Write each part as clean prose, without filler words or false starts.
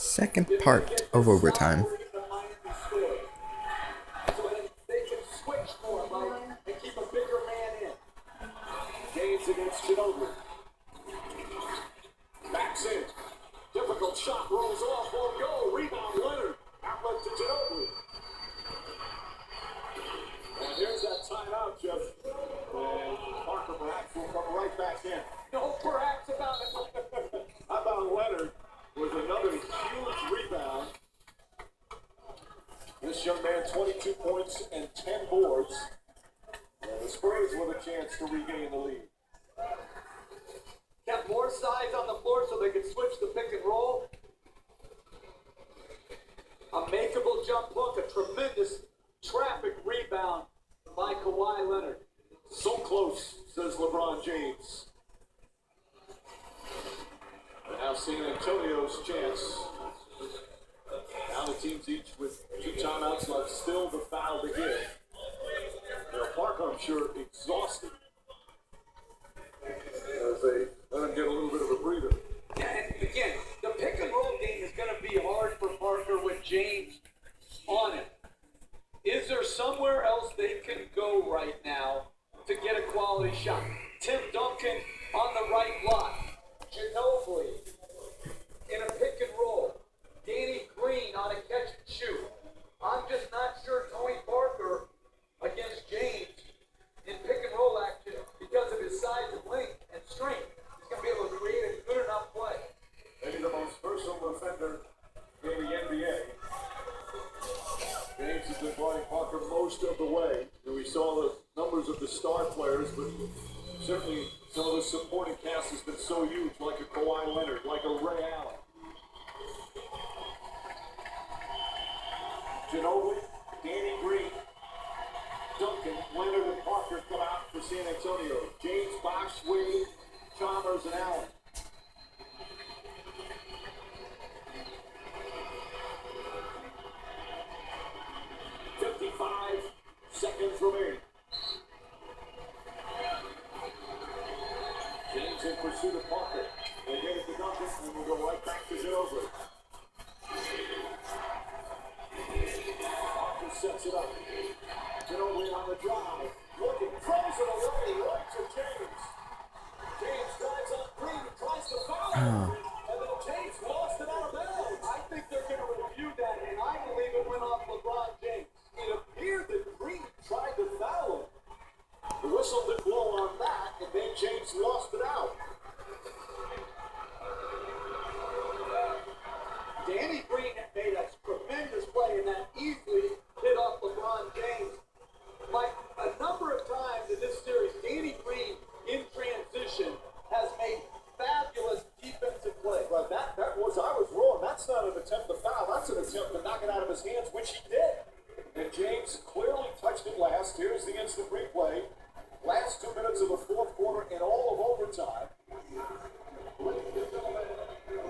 second part of overtime. James against Ginobili. Backs in. Difficult shot rolls off. Won't go. Rebound Leonard. Outlet to Ginobili. And here's that timeout, Jeff. And Parker perhaps will come right back in. No perhaps about it. How about Leonard with another huge rebound? This young man, 22 points and 10 boards. And the Spurs with a chance to regain the lead. Kept more size on the floor so they could switch the pick and roll. A makeable jump hook, a tremendous traffic rebound by Kawhi Leonard. So close, says LeBron James. And now San Antonio's chance. Now the teams each with 2 timeouts left, still the foul to give. Now Parker, I'm sure, exhausted as they let him get a little bit of a breather. Yeah, and again, the pick and roll game is going to be hard for Parker with James on it. Is there somewhere else they can go right now to get a quality shot? Tim Duncan on the right block. Ginobili in a pick and roll. Danny Green on a catch and shoot. I'm just not sure Tony Parker against James in pick and roll action because of his size and length and strength. He's going to be able to create a good enough play. Maybe the most versatile defender in the NBA. James has been playing Parker most of the way. And we saw the numbers of the star players, but certainly some of the supporting cast has been so huge, like a Kawhi Leonard, like a Ray Allen. Ginobili, Danny Green, Duncan, Leonard, and Parker come out for San Antonio. James, Bosh, Wade, Chalmers, and Allen. Seconds remaining. James in pursuit of Parker. They get it to Duncan, and we'll go right back to Ginobili. Parker sets it up. Ginobili on the drive. Looking, throws it away, right to James. James drives on Green, tries to foul him, and then James lost it out of bounds. I think they're going to review that, and I believe it went off LeBron James. It appeared that Green tried to foul him. The whistle did blow on that, and then James lost it out. Danny Green had made a tremendous play, and that easily hit off LeBron James. Like a number of times in this series, Danny Green in transition has made fabulous defensive plays. But I was wrong. That's not an attempt to foul. That's an attempt to knock it out of his hands, which he did. And James clearly touched it last. Here's the instant replay. Last 2 minutes of the fourth quarter and all of overtime.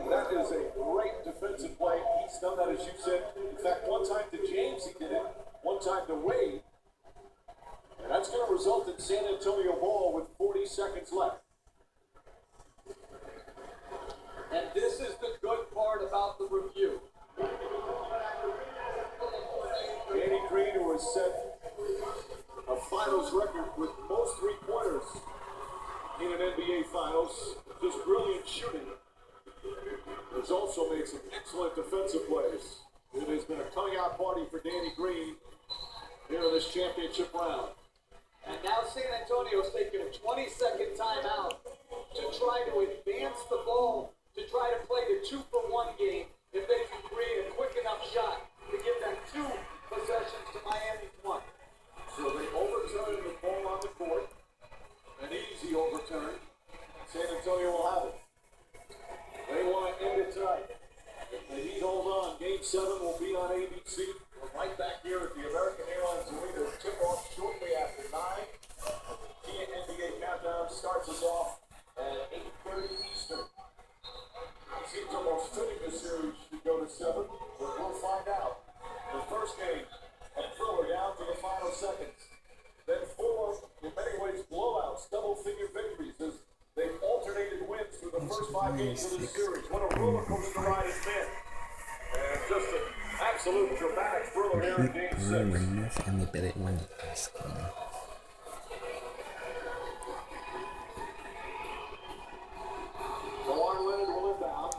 That is a great defensive play. He's done that, as you said. In fact, one time to James he did it, one time to Wade. And that's going to result in San Antonio ball with 40 seconds left. And this is the good part about the review. Danny Green, who has set a finals record with most three-pointers in an NBA Finals, just brilliant shooting. Has also made some excellent defensive plays. It has been a coming-out party for Danny Green here in this championship round. And now San Antonio's taking a 20-second timeout to try to advance the ball, to try to play the 2-for-1 game if they can create a quick enough shot to give them 2 possessions to Miami's 1. So they overturn the ball on the court. An easy overturn. San Antonio will have it. They want to end it tonight. If the Heat hold on, Game 7 will be on ABC. We're right back here at the American Airlines Arena. Tip-off shortly after 9. The NBA Countdown starts us off at 8:30 Eastern. Seems almost fitting this series should go to 7, but we'll find out. The first game, a thriller down to the final seconds. Then 4, in many ways, blowouts, double-figure victories as they've alternated wins through the first 5 games of the series. What a roller coaster ride it's been. absolute dramatic thriller here in Game 6. Reyes and the Billy won this game. Kawhi Leonard will inbound.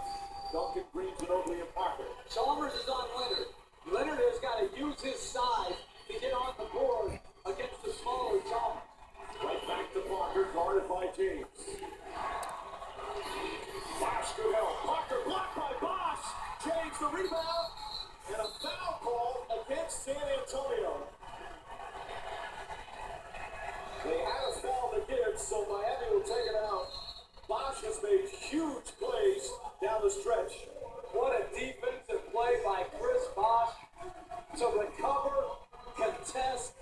Duncan, Green, Ginobili, and Parker. Chalmers is on Leonard. Leonard has got to use his size to get on the board against the smaller Chalmers. Right back to Parker, guarded by James. Bosh good help. Parker blocked by Bosh. James the rebound. And a foul call against San Antonio. They had a foul to give, so Miami will take it out. Bosh has made huge plays down the stretch. What a defensive play by Chris Bosh to recover, contest,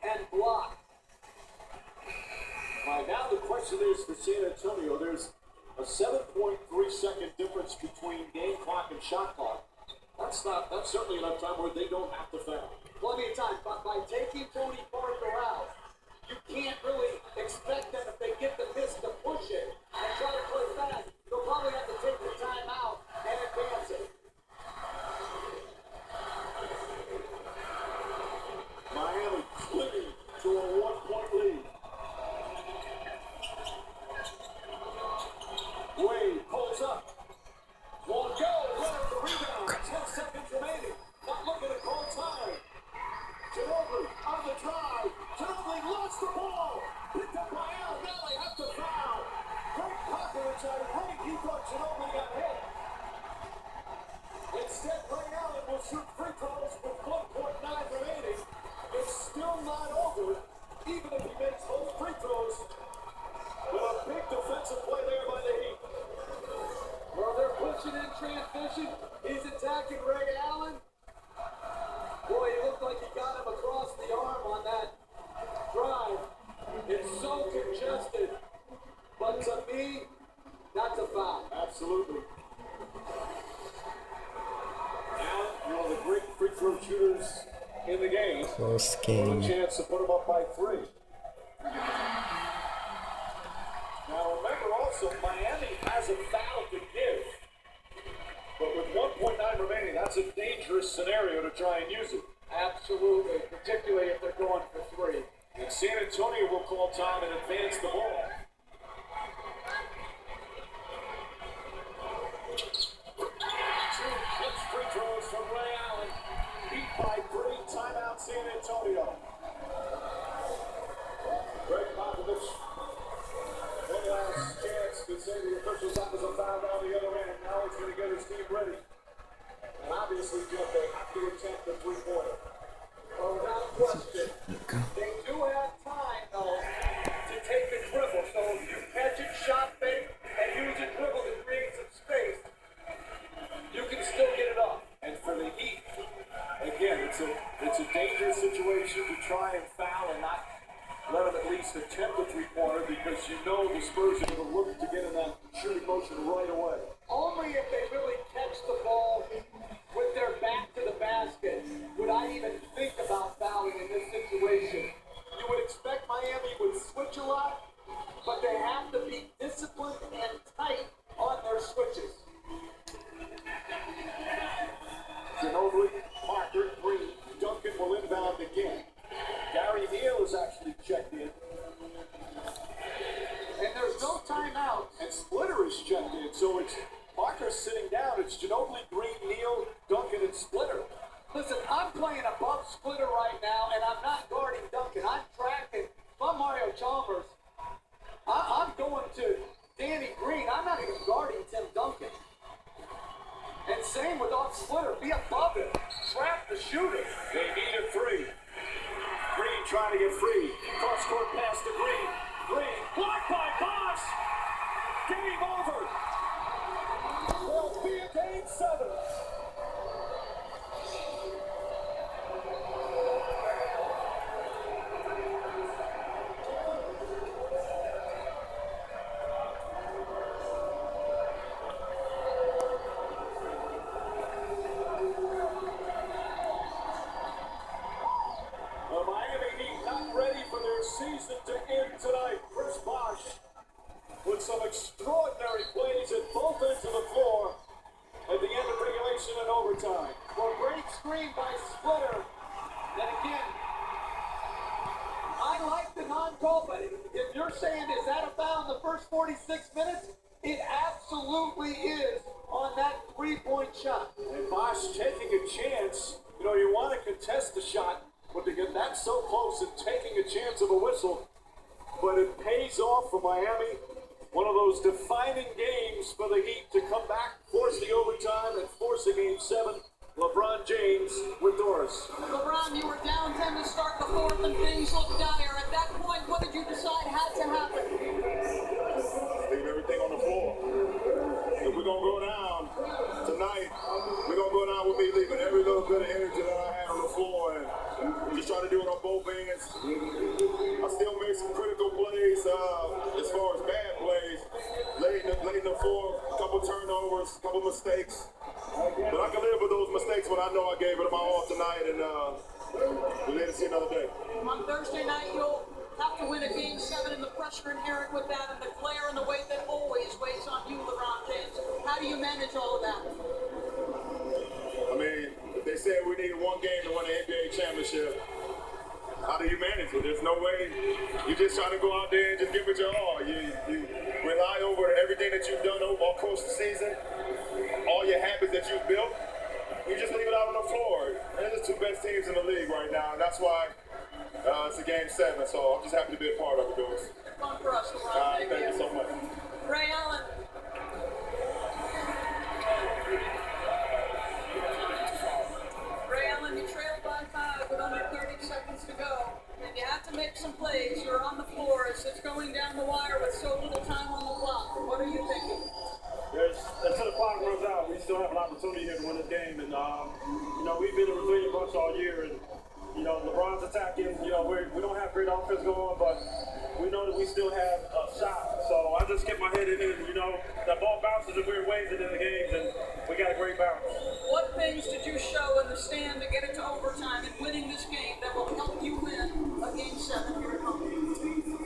and block. All right, now the question is for San Antonio, there's a 7.3 second difference between game clock and shot clock. That's certainly enough time where they don't have to foul. Plenty of time, but by taking Tony Parker out, you can't really expect them, if they get the miss, to push it and try to play fast. They'll probably have to take the time out and advance it. Miami clinging to a 1-point lead. Wade pulls up. Won't go. Leonard the rebound. 10 seconds remaining. Not looking to call time. Ginobili on the drive. Ginobili lost the ball. Picked up by Allen. Now they have to foul. Great Popovich on a break. He thought Ginobili got hit. Instead, Ray Allen will shoot free throws with 1.9 remaining. It's still not over, even if he makes both free throws. With a big defensive play there by the Heat. Well, they're pushing in transition. He's attacking Ray Allen. Boy, he looked like he got him across the arm on that drive. It's so congested. But to me, that's a foul. Absolutely. Allen, one of the great free throw shooters in the game. Close With a game. chance to put him up by 3. Now remember also, Miami has a foul to give. But with 1.9 remaining, that's a dangerous scenario to try and use it. Absolutely, particularly if they're going for 3. And San Antonio will call time and advance the ball. Two clutch free throws from Ray Allen. Beat by 3. Timeout San Antonio. Greg Popovich. One last chance to say the officials that was a foul down the other end. Now he's going to get his team ready. And obviously, Jeff, they have to attempt the three-pointer. Well, without question, they do have time, though, to take the dribble. So if you catch it, shot fake, and use a dribble to create some space, you can still get it off. And for the Heat, again, it's a dangerous situation to try and foul and not let them at least attempt a three-pointer, because you know the Spurs are going to look to get in that shooting motion right away. Only if they really catch the ball with their back to the basket would I even think about fouling in this situation. You would expect Miami would switch a lot, but they have to be disciplined and tight on their switches. Ginobili, Parker, Green, Duncan will inbound again. Gary Neal is actually checked in. And there's no timeout. And Splitter is checked in, so it's Parker sitting down. It's Ginobili, Green, Neal, Duncan, and Splitter. Listen, I'm playing above Splitter right now, and I'm not guarding Duncan. I'm tracking. If I'm Mario Chalmers, I'm going to Danny Green. I'm not even guarding Tim Duncan. And same with off Splitter. Be above him. Trap the shooter. They need a 3. Green trying to get free. Cross-court pass to Green. Green blocked by Bosh. Game over. Will be a game 7. The Miami Heat not ready for their season to end tonight. Chris Bosh with some extraordinary plays at both ends of the floor at the end of regulation and overtime. Well, great screen by Splitter. Then again, I like the non-call, but if you're saying is that a foul in the first 46 minutes, it absolutely is on that three-point shot. And Bosch taking a chance. You know, you want to contest the shot, but to get that so close and taking a chance of a whistle, but it pays off for Miami. One of those defining games for the Heat to come back, force the overtime, and force a game 7. LeBron James with Doris. LeBron, you were down 10 to start the fourth and things looked dire. At that point, what did you decide had to happen? Leave everything on the floor. If we're going to go down tonight, we're going to go down with me leaving every little bit of energy that I had on the floor and just try to do it on both ends. I still made some critical plays as far as bad plays. Late in the floor, a couple turnovers, a couple mistakes. But I can live with those mistakes when I know I gave it my all tonight, and we're ready to see another day. On Thursday night, you'll have to win a game 7, and the pressure inherent with that, and the glare and the weight that always weighs on you, LeBron James. How do you manage all of that? I mean, if they said we needed one game to win an NBA championship, how do you manage it? There's no way. You just try to go out there and just give it your all. You rely over everything that you've done all across the season, all your habits that you've built. You just leave it out on the floor. They're the two best teams in the league right now, and that's why it's a game 7. So I'm just happy to be a part of it, Bills. Fun for us, LeBron. Thank you so much. Ray Allen. Ray Allen, you trailed by 5 with only 30 seconds to go, and you have to make some plays. You're on the floor as it's going down the wire with so little time on the clock. What are you thinking? Until the clock runs out, we still have an opportunity here to win this game. And, we've been a resilient bunch all year. And, LeBron's attacking. We don't have great offense going, but we know that we still have a shot. So I just kept my head in it. That ball bounces in weird ways in the games, and we got a great bounce. What things did you show in the stand to get it to overtime and winning this game that will help you win a game 7 here at home?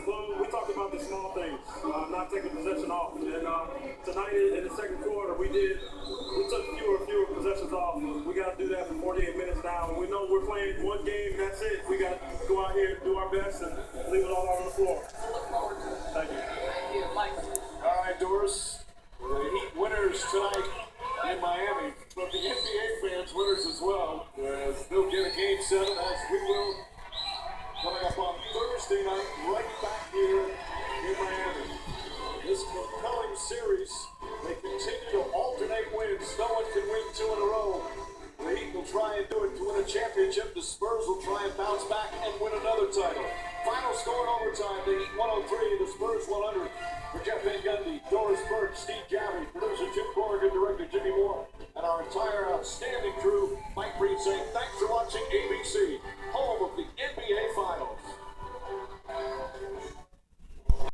Well, we talked about the small things, not taking possession off. And tonight in the second quarter, we took fewer and fewer possessions off. We got to do that for 48 minutes now. And we know we're playing one game, that's it. We got to go out here and do our best and leave it all out on the floor. Look forward to it. Thank you. Thank you, Mike. All right, Doris. The Heat winners tonight in Miami, but the NBA fans winners as well, as they'll get a game 7, as we will, coming up on Thursday night, right back here in Miami. This compelling series, they continue to alternate wins. No one can win 2 in a row. The Heat will try and do it to win a championship. The Spurs will try and bounce back and win another title. Final score in overtime, the Heat 103, the Spurs 100. For Jeff Van Gundy, Doris Burke, Steve Gabbard, producer Jim Corrigan, director Jimmy Moore, and our entire outstanding crew, Mike Breen saying thanks for watching ABC.